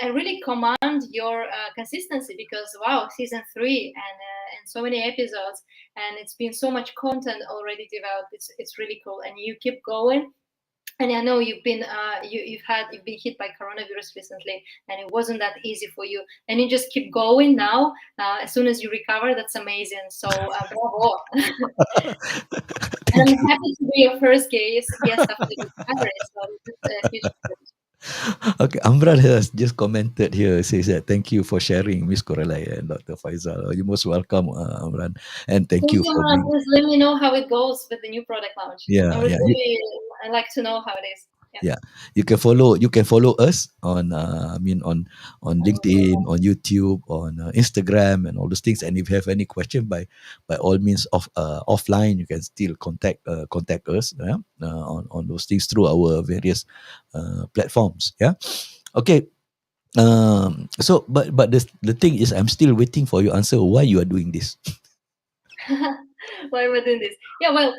I really command your consistency because wow, season 3 and so many episodes, and it's been so much content already developed. It's really cool, and you keep going. And I know you've been hit by coronavirus recently, and it wasn't that easy for you. And you just keep going now. As soon as you recover, that's amazing. So bravo! And Thank I'm you. happy to be your first guest after the recovery. So that's a huge privilege. Okay, Amran has just commented here. Says that thank you for sharing, Miss Kuralay and Dr. Faisal. You're most welcome, Amran, and thank Thank you you, for Mara. being. Please let me know how it goes with the new product launch. I Yeah, would yeah. really, I like to know how it is. Yeah. Yeah, you can follow us on on LinkedIn, on YouTube, on Instagram, and all those things. And if you have any question, by all means, offline, you can still contact us, yeah? On those things through our various platforms. Yeah. Okay. But the thing is, I'm still waiting for your answer. Why you are doing this? Why we're doing this? Yeah, well,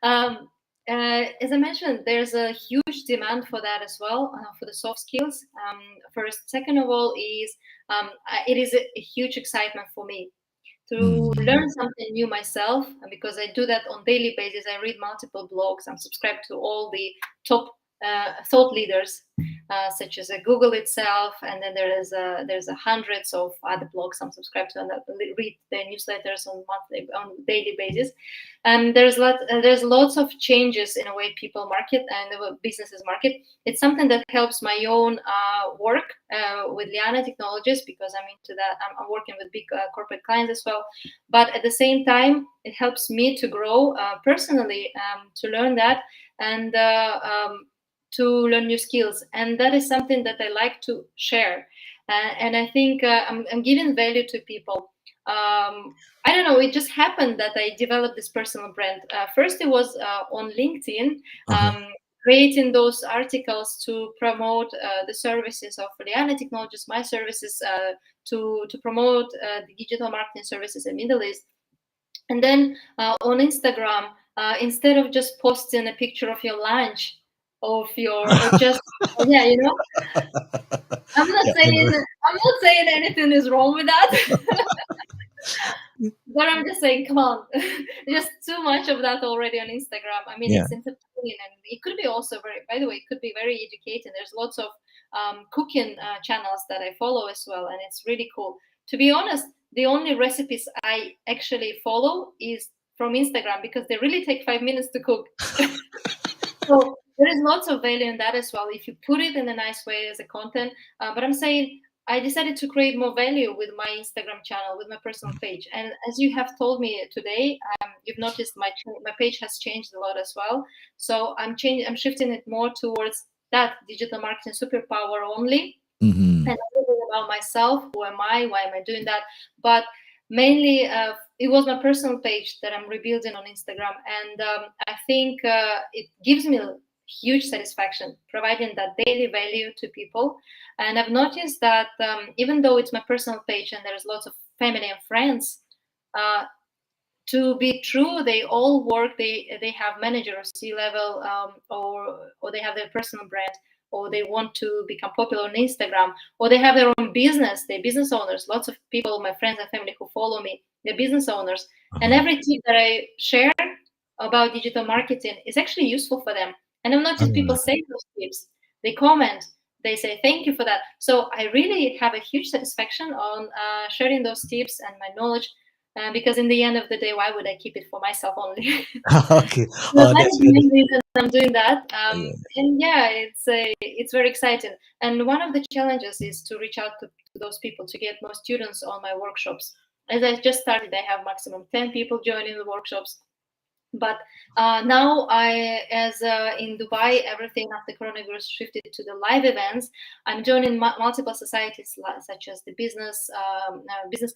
um, as I mentioned, there's a huge demand for that as well, for the soft skills. First, second of all, is it is a huge excitement for me to learn Mm. something new myself, and because I do that on daily basis. I read multiple blogs. I'm subscribed to all the top thought leaders, such as Google itself, and then there's a hundreds of other blogs I'm subscribed to, and I read their newsletters on daily basis. And there's lots of changes in the way people market and the way businesses market. It's something that helps my own work with Liana Technologies, because I'm into that. I'm working with big corporate clients as well. But at the same time, it helps me to grow personally, to learn that. And to learn new skills, and that is something that I like to share. And I think I'm giving value to people. I don't know, it just happened that I developed this personal brand. First, it was on LinkedIn, Uh-huh. creating those articles to promote the services of Liana Technologies, my services, to promote the digital marketing services in Middle East. And then on Instagram, instead of just posting a picture of your lunch, of your, or just, yeah, you know, Yeah, I know. I'm not saying anything is wrong with that. But I'm just saying, come on, just too much of that already on Instagram. I mean, Yeah. it's entertaining, and it could be also very, by the way, it could be very educating. There's lots of cooking channels that I follow as well, and it's really cool. To be honest, the only recipes I actually follow is from Instagram, because they really take 5 minutes to cook. So there is lots of value in that as well if you put it in a nice way as a content. But I'm saying I decided to create more value with my Instagram channel, with my personal page. And as you have told me today, you've noticed my page has changed a lot as well. So I'm shifting it more towards that digital marketing superpower only, Mm-hmm. and everything about myself. Who am I? Why am I doing that? But mainly, it was my personal page that I'm rebuilding on Instagram, and I think it gives me huge satisfaction providing that daily value to people. And I've noticed that even though it's my personal page and there's lots of family and friends, uh, to be true, they all work. They have manager or C level, or they have their personal brand, or they want to become popular on Instagram, or they have their own business. They're business owners. Lots of people, my friends and family who follow me, they're business owners. And Uh-huh. every tip that I share about digital marketing is actually useful for them. And I've noticed people Ah, say those tips. They comment. They say thank you for that. So I really have a huge satisfaction on sharing those tips and my knowledge, because in the end of the day, why would I keep it for myself only? okay. So Oh, that that's is the very. main reason I'm doing that. Yeah. And yeah, it's very exciting. And one of the challenges is to reach out to those people to get more students on my workshops. As I just started, I have maximum 10 people joining the workshops. But now, as in Dubai, everything after coronavirus shifted to the live events. I'm joining multiple societies, such as the business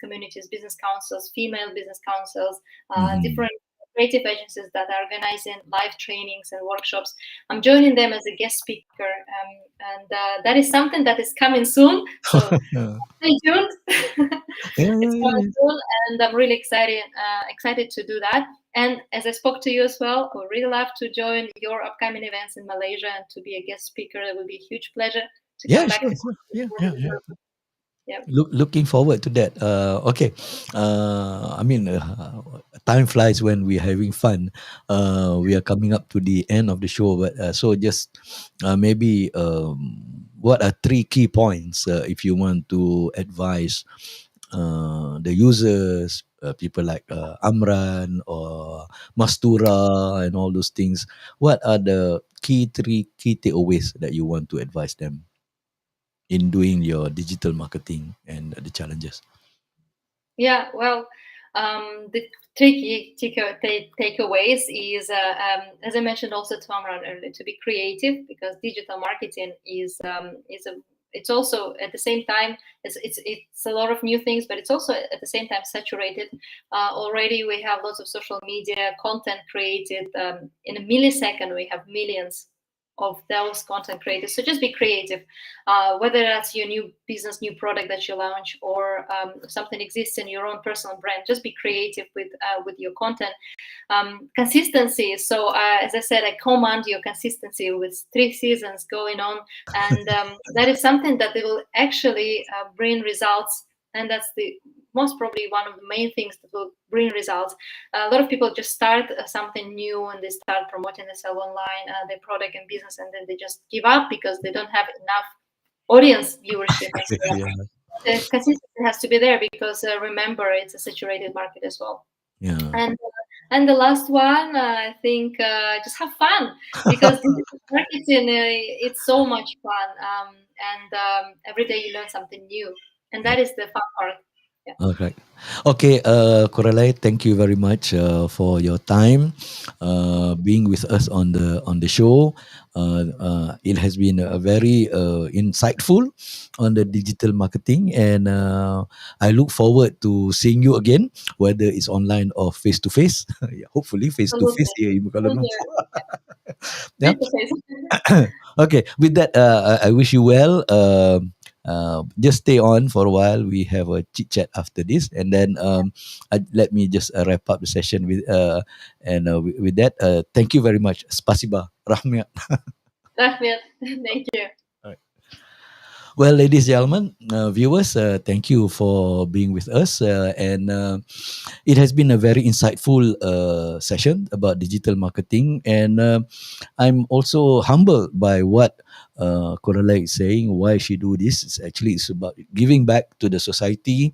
communities, business councils, female business councils, Mm-hmm. different creative agencies that are organizing live trainings and workshops. I'm joining them as a guest speaker, and that is something that is coming soon. So Yeah. stay tuned. Yeah, yeah, It's yeah, coming yeah. soon, and I'm really excited to do that. And as I spoke to you as well, I would really love to join your upcoming events in Malaysia and to be a guest speaker. It will be a huge pleasure to Yeah, come back sure, to. sure. Yeah, yeah, yeah. Yeah. Looking forward to that. Okay. I mean, time flies when we're having fun. We are coming up to the end of the show, but so just maybe what are three key points if you want to advise the users, people like Amran or Mastura and all those things? What are the three key takeaways that you want to advise them in doing your digital marketing and the challenges? Yeah, well, the tricky takeaways is, as I mentioned also to Amran earlier, to be creative, because digital marketing is a it's also at the same time it's a lot of new things, but it's also at the same time saturated. Already we have lots of social media content created. In a millisecond, we have millions of those content creators. So just be creative, whether that's your new business, new product that you launch, or something exists in your own personal brand. Just be creative with your content. Consistency. So as I said, I command your consistency with 3 seasons going on, and that is something that they will actually bring results. And that's the most probably one of the main things that will bring results. A lot of people just start something new and they start promoting themselves online, their product and business, and then they just give up because they don't have enough audience viewership and so on. Yeah, The consistency has to be there, because remember, it's a saturated market as well. yeah. And the last one, I think, just have fun, because digital marketing, it's so much fun, and every day you learn something new, and that is the fun part. Yeah, Okay. Okay, Kuralay, thank you very much for your time, being with us on the show. It has been a very insightful on the digital marketing, and I look forward to seeing you again, whether it's online or face to face. Hopefully, face to face absolutely. here in Kuala Same here. Lumpur. Yeah. Face to face. Okay, with that, I wish you well. Just stay on for a while. We have a chit chat after this, and then let me just wrap up the session with that. Thank you very much. Spasiba, Rahmat. That's it. Thank you. Well, ladies and gentlemen, viewers, thank you for being with us. And it has been a very insightful session about digital marketing. And I'm also humbled by what Corella is saying, why she do this. It's about giving back to the society,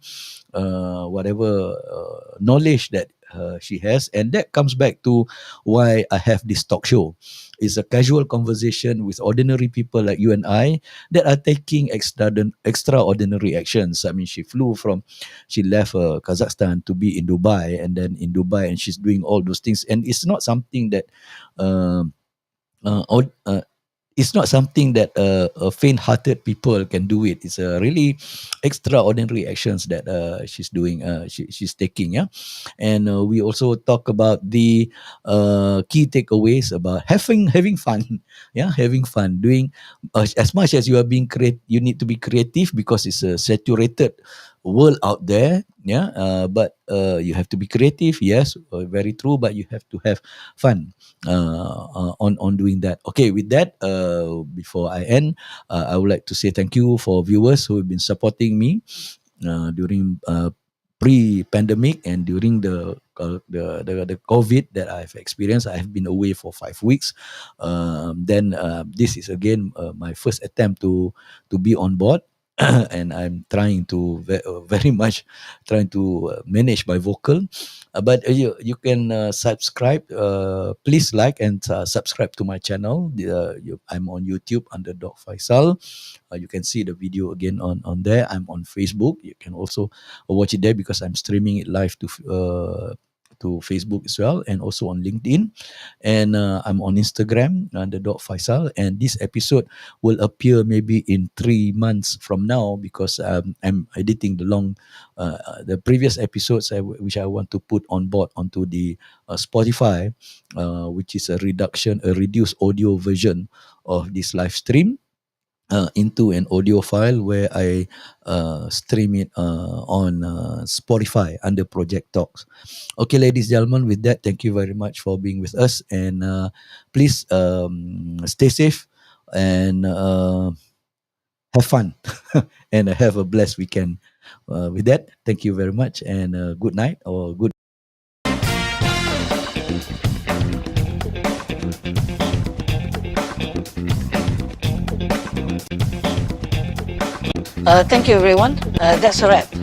whatever knowledge that she has. And that comes back to why I have this talk show. It's a casual conversation with ordinary people like you and I that are taking extraordinary actions. I mean, she left Kazakhstan to be in Dubai, and then in Dubai, and she's doing all those things. And it's not something that um uh, od- uh, it's not something that faint-hearted people can do it. It's a really extraordinary actions that she's doing. She's taking, yeah. And we also talk about the key takeaways about having fun, yeah, having fun, doing as much as you are being creative. You need to be creative because it's a saturated world out there, yeah. But you have to be creative, yes, very true. But you have to have fun on doing that. Okay, with that, before I end, I would like to say thank you for viewers who have been supporting me during pre-pandemic and during the COVID that I've experienced. I have been away for 5 weeks. Then this is again my first attempt to be on board. And I'm trying to very much trying to manage my vocal. But you can subscribe. Please like and subscribe to my channel. I'm on YouTube under Doc Faisal. You can see the video again on there. I'm on Facebook. You can also watch it there because I'm streaming it live to Facebook as well, and also on LinkedIn. And I'm on Instagram under Dot Faisal. And this episode will appear maybe in 3 months from now because I'm editing the previous episodes which I want to put on board onto the Spotify, which is a reduced audio version of this live stream into an audio file where I stream it on Spotify under Project Talks. Okay, ladies and gentlemen, with that, thank you very much for being with us. And please stay safe and have fun and have a blessed weekend. With that, thank you very much and good night or good. Thank you, everyone. That's a wrap.